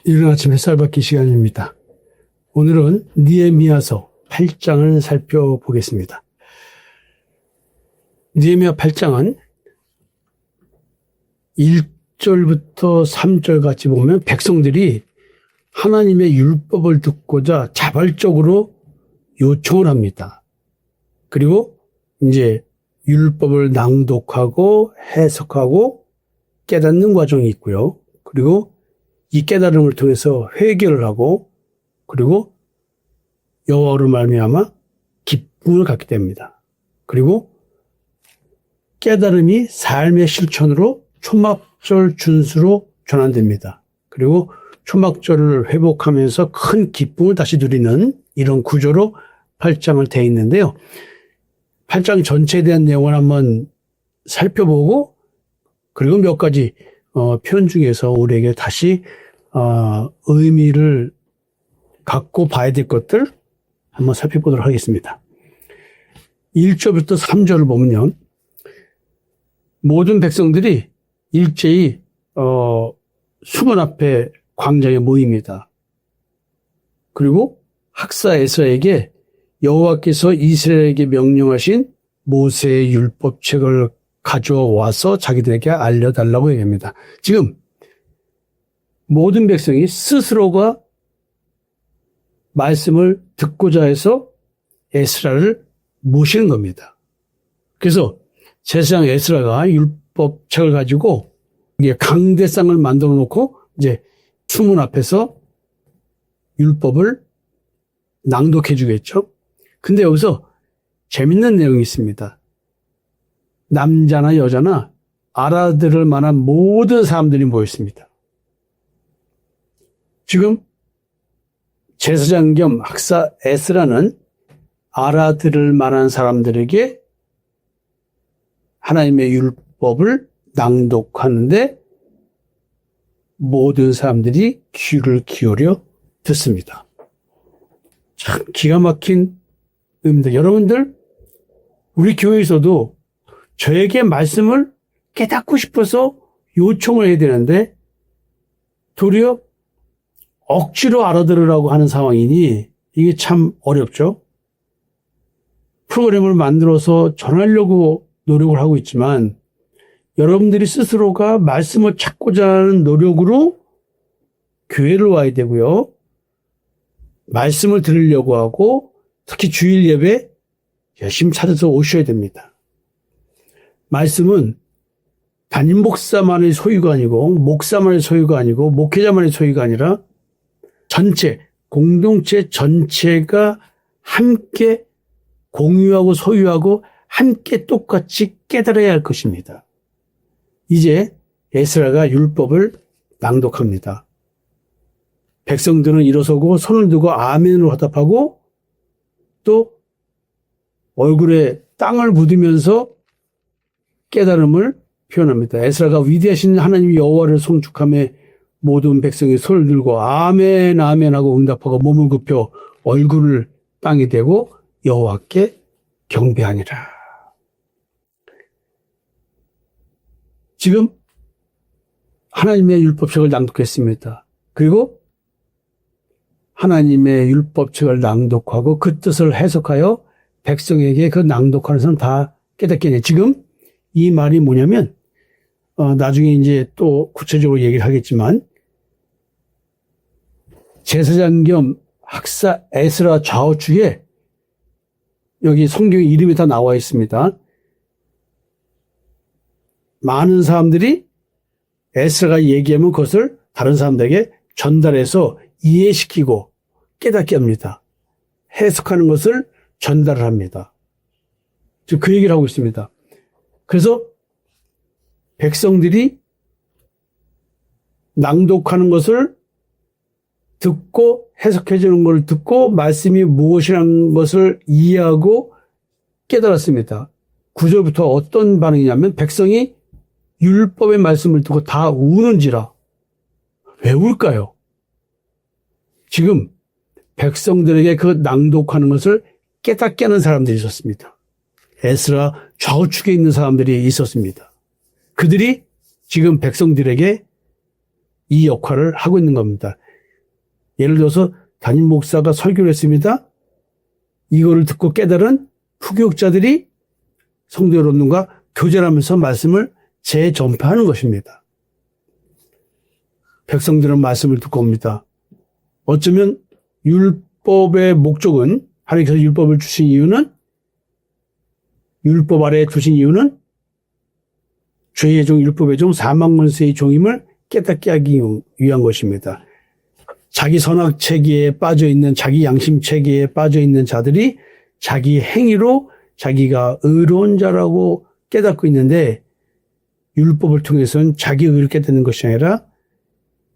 이른 아침 햇살 받기 시간입니다. 오늘은 느헤미야서 8장을 살펴보겠습니다. 느헤미야 8장은 1절부터 3절 같이 보면 백성들이 하나님의 율법을 듣고자 자발적으로 요청을 합니다. 그리고 이제 율법을 낭독하고 해석하고 깨닫는 과정이 있고요. 그리고 이 깨달음을 통해서 회개를 하고 그리고 여호와로 말미암아 기쁨을 갖게 됩니다. 그리고 깨달음이 삶의 실천으로 초막절 준수로 전환됩니다. 그리고 초막절을 회복하면서 큰 기쁨을 다시 누리는 이런 구조로 8장을 되어 있는데요. 8장 전체에 대한 내용을 한번 살펴보고 그리고 몇 가지 표현 중에서 우리에게 다시 의미를 갖고 봐야 될 것들 한번 살펴보도록 하겠습니다. 1절부터 3절을 보면요. 모든 백성들이 일제히 수문 앞에 광장에 모입니다. 그리고 학사 에서에게 여호와께서 이스라엘에게 명령하신 모세의 율법책을 가져와서 자기들에게 알려달라고 얘기합니다. 지금 모든 백성이 스스로가 말씀을 듣고자 해서 에스라를 모시는 겁니다. 그래서 제사장 에스라가 율법책을 가지고 강대상을 만들어 놓고 이제 수문 앞에서 율법을 낭독해 주겠죠. 근데 여기서 재밌는 내용이 있습니다. 남자나 여자나 알아들을 만한 모든 사람들이 모였습니다. 지금 제사장 겸 학사 에스라는 알아들을 만한 사람들에게 하나님의 율법을 낭독하는데 모든 사람들이 귀를 기울여 듣습니다. 참 기가 막힌 의미입니다. 여러분들 우리 교회에서도 저에게 말씀을 깨닫고 싶어서 요청을 해야 되는데 도리어 억지로 알아들으라고 하는 상황이니 이게 참 어렵죠. 프로그램을 만들어서 전하려고 노력을 하고 있지만 여러분들이 스스로가 말씀을 찾고자 하는 노력으로 교회를 와야 되고요. 말씀을 들으려고 하고 특히 주일 예배 열심히 찾아서 오셔야 됩니다. 말씀은 담임 목사만의 소유가 아니고 목사만의 소유가 아니고 목회자만의 소유가 아니라 전체 공동체 전체가 함께 공유하고 소유하고 함께 똑같이 깨달아야 할 것입니다. 이제 에스라가 율법을 낭독합니다. 백성들은 일어서고 손을 들고 아멘으로 화답하고 또 얼굴에 땅을 묻으면서 깨달음을 표현합니다. 에스라가 위대하신 하나님 여호와를 송축하며 모든 백성이 손을 들고 아멘 아멘 하고 응답하고 몸을 굽혀 얼굴을 땅에 대고 여호와께 경배하니라. 지금 하나님의 율법책을 낭독했습니다. 그리고 하나님의 율법책을 낭독하고 그 뜻을 해석하여 백성에게 그 낭독하는 사람 다 깨닫겠네. 지금 이 말이 뭐냐면 나중에 이제 또 구체적으로 얘기를 하겠지만 제사장 겸 학사 에스라 좌우측에 여기 성경에 이름이 다 나와 있습니다. 많은 사람들이 에스라가 얘기하면 그것을 다른 사람들에게 전달해서 이해시키고 깨닫게 합니다. 해석하는 것을 전달을 합니다. 지금 그 얘기를 하고 있습니다. 그래서 백성들이 낭독하는 것을 듣고 해석해 주는 것을 듣고 말씀이 무엇이라는 것을 이해하고 깨달았습니다. 9절부터 어떤 반응이냐면 백성이 율법의 말씀을 듣고 다 우는지라. 왜 울까요? 지금 백성들에게 그 낭독하는 것을 깨닫게 하는 사람들이 있었습니다. 에스라 좌우측에 있는 사람들이 있었습니다. 그들이 지금 백성들에게 이 역할을 하고 있는 겁니다. 예를 들어서 담임 목사가 설교를 했습니다. 이거를 듣고 깨달은 부교육자들이 성도 여러분과 교제를 하면서 말씀을 재전파하는 것입니다. 백성들은 말씀을 듣고 옵니다. 어쩌면 율법의 목적은, 하나님께서 율법을 주신 이유는, 율법 아래에 두신 이유는 죄의 종, 율법의 종, 사망권세의 종임을 깨닫게 하기 위한 것입니다. 자기 선악 체계에 빠져 있는, 자기 양심 체계에 빠져 있는 자들이 자기 행위로 자기가 의로운 자라고 깨닫고 있는데, 율법을 통해서는 자기 의를 깨닫는 것이 아니라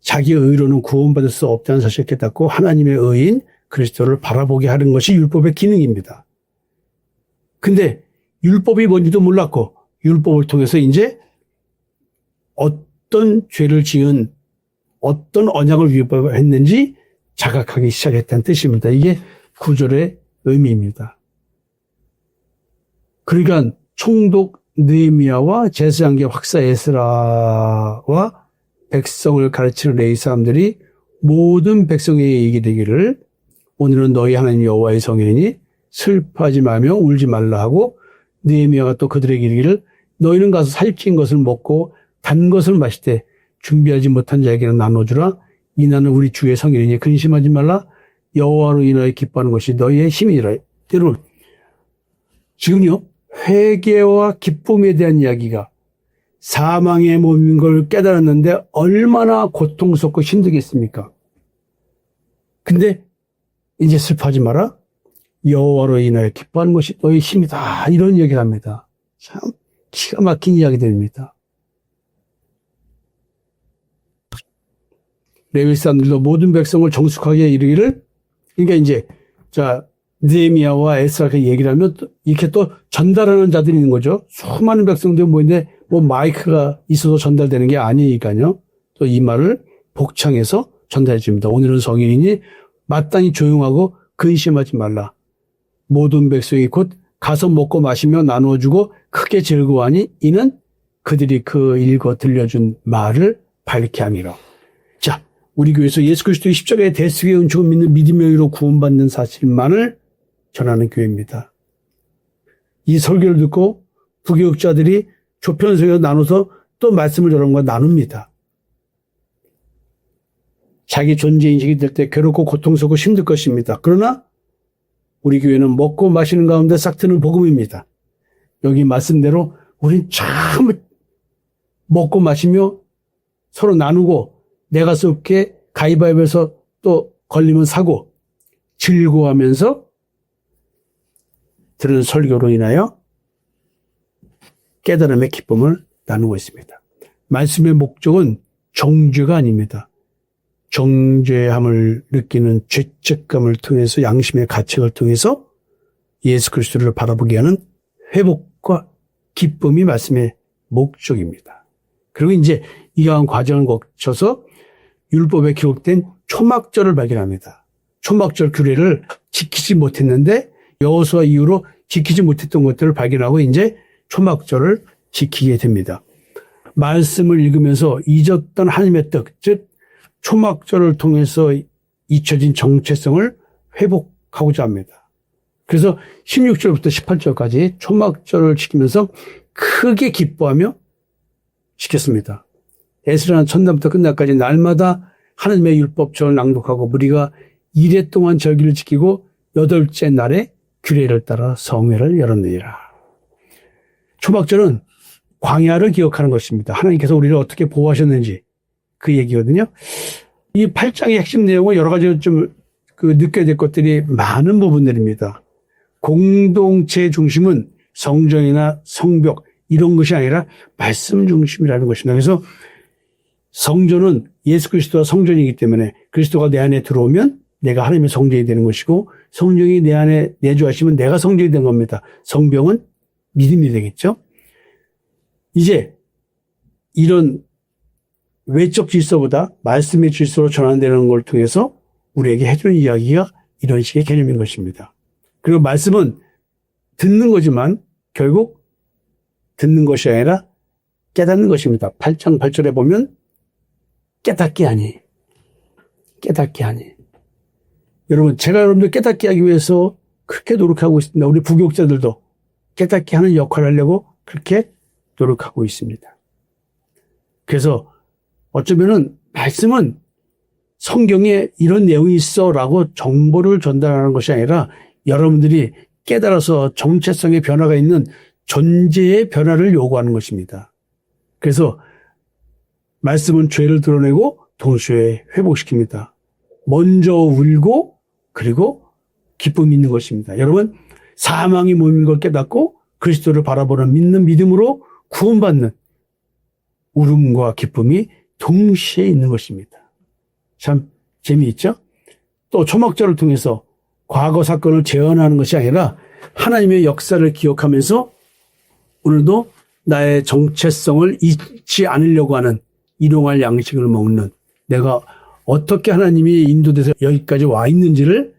자기 의로는 구원받을 수 없다는 사실을 깨닫고 하나님의 의인 그리스도를 바라보게 하는 것이 율법의 기능입니다. 근데 율법이 뭔지도 몰랐고 율법을 통해서 이제 어떤 죄를 지은, 어떤 언약을 위반했는지 자각하기 시작했다는 뜻입니다. 이게 구절의 의미입니다. 그러니까 총독 느헤미야와 제사장계 박사 에스라와 백성을 가르치는 레위 사람들이 모든 백성에게 얘기되기를 오늘은 너희 하나님 여호와의 성일이니 슬퍼하지 말며 울지 말라 하고, 느헤미야가 또 그들에게 이르기를 너희는 가서 살찐 것을 먹고 단 것을 마실 때 준비하지 못한 자에게는 나눠주라. 이날은 우리 주의 성일이니 근심하지 말라. 여호와로 인하여 기뻐하는 것이 너희의 힘이라. 여러분, 지금요, 회개와 기쁨에 대한 이야기가 사망의 몸인 걸 깨달았는데 얼마나 고통스럽고 힘들겠습니까? 근데 이제 슬퍼하지 마라. 여호와로 인하여 기뻐하는 것이 너의 힘이다. 이런 얘기를 합니다. 참 기가 막힌 이야기들입니다. 레위 사람들도 모든 백성을 정숙하게 이르기를, 그러니까 이제 느헤미야와 에스라가 얘기를 하면 이렇게 또 전달하는 자들이 있는 거죠. 수많은 백성들이 모이는데 뭐 마이크가 있어서 전달되는 게 아니니까요. 또 이 말을 복창해서 전달해 줍니다. 오늘은 성일이니 마땅히 조용하고 근심하지 말라. 모든 백성이 곧 가서 먹고 마시며 나누어 주고 크게 즐거워하니 이는 그들이 그 읽어 들려준 말을 밝게 함이라. 자, 우리 교회에서 예수 그리스도의 십자가의 대속의 은총을 믿는 믿음의 의로 구원받는 사실만을 전하는 교회입니다. 이 설교를 듣고 부교육자들이 조편석에서 나눠서 또 말씀을 여러분과 나눕니다. 자기 존재인식이 될 때 괴롭고 고통스럽고 힘들 것입니다. 그러나 우리 교회는 먹고 마시는 가운데 싹 트는 복음입니다. 여기 말씀대로 우린 참 먹고 마시며 서로 나누고 내가 쏠게 가위바위보에서 또 걸리면 사고 즐거워하면서 들은 설교로 인하여 깨달음의 기쁨을 나누고 있습니다. 말씀의 목적은 정죄가 아닙니다. 정죄함을 느끼는 죄책감을 통해서, 양심의 가책을 통해서 예수 그리스도를 바라보게 하는 회복과 기쁨이 말씀의 목적입니다. 그리고 이제 이러한 과정을 거쳐서 율법에 기록된 초막절을 발견합니다. 초막절 규례를 지키지 못했는데 여호수아 이후로 지키지 못했던 것들을 발견하고 이제 초막절을 지키게 됩니다. 말씀을 읽으면서 잊었던 하나님의 뜻, 즉 초막절을 통해서 잊혀진 정체성을 회복하고자 합니다. 그래서 16절부터 18절까지 초막절을 지키면서 크게 기뻐하며 지켰습니다. 에스라는 첫날부터 끝날까지 날마다 하나님의 율법책을 낭독하고 무리가 이래 동안 절기를 지키고 8째 날에 규례를 따라 성회를 열었느니라. 초막절은 광야를 기억하는 것입니다. 하나님께서 우리를 어떻게 보호하셨는지 그 얘기거든요. 이 8장의 핵심 내용은 여러 가지 좀 느껴야 될 것들이 많은 부분들입니다. 공동체 중심은 성전이나 성벽 이런 것이 아니라 말씀 중심이라는 것입니다. 그래서 성전은 예수 그리스도가 성전이기 때문에 그리스도가 내 안에 들어오면 내가 하나님의 성전이 되는 것이고, 성령이 내 안에 내주하시면 내가 성전이 된 겁니다. 성벽은 믿음이 되겠죠. 이제 이런 외적 질서보다 말씀의 질서로 전환되는 걸 통해서 우리에게 해주는 이야기가 이런 식의 개념인 것입니다. 그리고 말씀은 듣는 거지만 결국 듣는 것이 아니라 깨닫는 것입니다. 8장 8절에 보면 깨닫게 하니 여러분, 제가 여러분들 깨닫게 하기 위해서 그렇게 노력하고 있습니다. 우리 부교육자들도 깨닫게 하는 역할을 하려고 그렇게 노력하고 있습니다. 그래서 어쩌면은 말씀은 성경에 이런 내용이 있어라고 정보를 전달하는 것이 아니라 여러분들이 깨달아서 정체성의 변화가 있는 존재의 변화를 요구하는 것입니다. 그래서 말씀은 죄를 드러내고 동시에 회복시킵니다. 먼저 울고 그리고 기쁨이 있는 것입니다. 여러분, 사망이 몸인 걸 깨닫고 그리스도를 바라보는 믿는 믿음으로 구원받는 울음과 기쁨이 동시에 있는 것입니다. 참 재미있죠? 또 초막절을 통해서 과거 사건을 재현하는 것이 아니라 하나님의 역사를 기억하면서 오늘도 나의 정체성을 잊지 않으려고 하는 일용할 양식을 먹는, 내가 어떻게 하나님이 인도돼서 여기까지 와 있는지를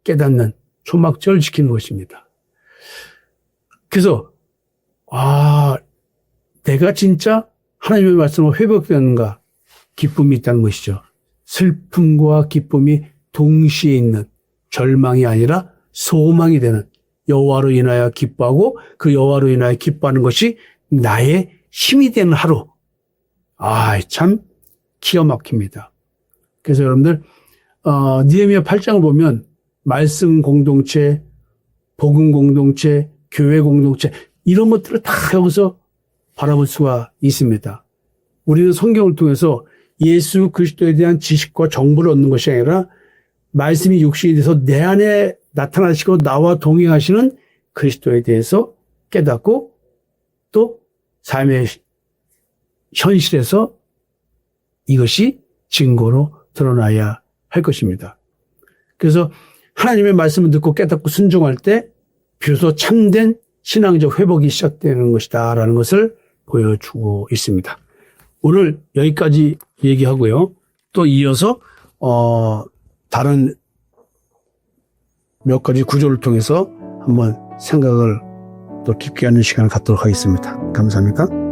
깨닫는 초막절을 지키는 것입니다. 그래서 내가 진짜 하나님의 말씀으로 회복되는가, 기쁨이 있다는 것이죠. 슬픔과 기쁨이 동시에 있는, 절망이 아니라 소망이 되는, 여호와로 인하여 기뻐하고 그 여호와로 인하여 기뻐하는 것이 나의 힘이 되는 하루. 참 기가 막힙니다. 그래서 여러분들 느헤미야 8장을 보면 말씀 공동체, 복음 공동체, 교회 공동체, 이런 것들을 다 여기서 바라볼 수가 있습니다. 우리는 성경을 통해서 예수 그리스도에 대한 지식과 정보를 얻는 것이 아니라 말씀이 육신이 돼서 내 안에 나타나시고 나와 동행하시는 그리스도에 대해서 깨닫고 또 삶의 현실에서 이것이 증거로 드러나야 할 것입니다. 그래서 하나님의 말씀을 듣고 깨닫고 순종할 때 비로소 참된 신앙적 회복이 시작되는 것이다 라는 것을 보여주고 있습니다. 오늘 여기까지 얘기하고요. 또 이어서 다른 몇 가지 구조를 통해서 한번 생각을 또 깊게 하는 시간을 갖도록 하겠습니다. 감사합니다.